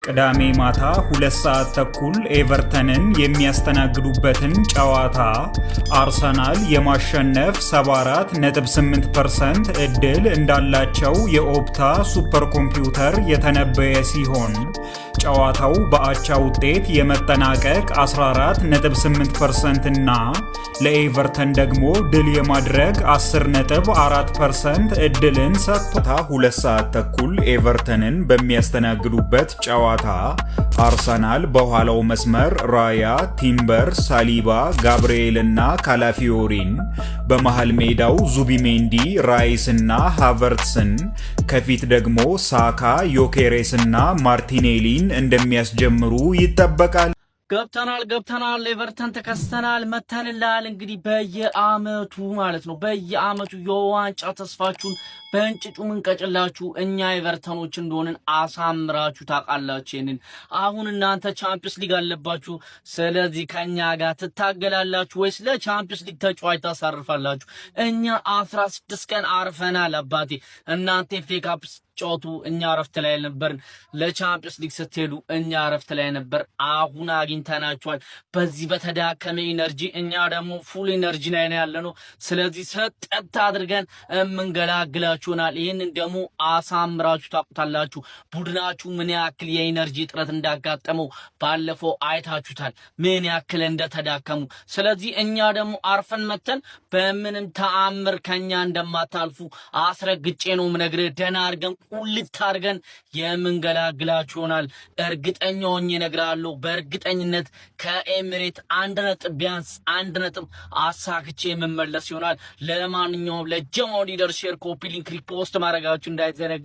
ቅዳሜ ማታ 2 ሰዓት ተኩል ኤቨርተንን የሚያስተናግዱበትን ጨዋታ አርሰናል የማሸነፍ 74.8% እድል እንዳላቸው የኦፕታ ሱፐር ኮምፒውተር የተነበየ ሲሆን ጨዋታው በአቻ ውጤት የመጠናቀቅ 14.8% እና ለኤቨርተን ደግሞ ድል የማድረግ 10.4% እድልን ሰጥቷል። 2 ሰዓት ተኩል ኤቨርተንን በሚያስተናግዱበት ጨዋታ አርሰናል በኋላው መስመር ራያ፣ ቲምበር፣ ሳሊባ፣ ጋብርኤል እና ካላፊዮሪን፣ በመሃል ሜዳው ዙቢሜንዲ፣ ራይስ እና ሃቨርትስን፣ ከፊት ደግሞ ሳካ፣ ዮኬሬስ እና ማርቲኔሊን እንደሚያስጀምሩ ይጠበቃል። ገብተናል ኤቨርተን ተከስተናል መተንላል። እንግዲህ በየአመቱ ማለት ነው በየአመቱ የዋንጫ ተስፋችሁን በእንጭጩ ምንቀጭላችሁ እኛ ኤቨርተኖች እንደሆንን አሳምራችሁ ታውቃላችሁ። ይሄንን አሁን እናንተ ቻምፒየንስ ሊግ አለባችሁ። ስለዚህ ከኛ ጋር ትታገላላችሁ ወይስ ለቻምፒየንስ ሊግ ተጫዋች ታሳርፋላችሁ? እኛ 16 ቀን አርፈናል አባቴ። እናንተ ፌክ አፕ ጫወቱ፣ እኛ ረፍት ላይ ነበርን። ለቻምፒየንስ ሊግ ስትሄዱ እኛ ረፍት ላይ ነበር። አሁን አግኝተናችኋል በዚህ በተዳከመ ኢነርጂ፣ እኛ ደግሞ ፉል ኢነርጂ ላይ ነው ያለነው። ስለዚህ ሰጠት አድርገን እንገላግላችሁናል። ይህንን ደግሞ አሳምራችሁ ታውቁታላችሁ። ቡድናችሁ ምን ያክል የኢነርጂ እጥረት እንዳጋጠመው ባለፈው አይታችሁታል፣ ምን ያክል እንደተዳከሙ። ስለዚህ እኛ ደግሞ አርፈን መተን በምንም ተአምር ከኛ እንደማታልፉ አስረግጬ ነው ምነግርህ። ደህና አድርገን ቁልት አድርገን የምንገላግላችሁ ይሆናል። እርግጠኛ ሆኜ እነግርሃለሁ። በእርግጠኝነት ከኤሚሬት 1 ነጥብ ቢያንስ 1 ነጥብ አሳክቼ የምመለስ ይሆናል። ለማንኛውም ለጀማው ሊደር ሼር፣ ኮፒ ሊንክ፣ ሪፖስት ማድረጋችሁ እንዳይዘነጋ።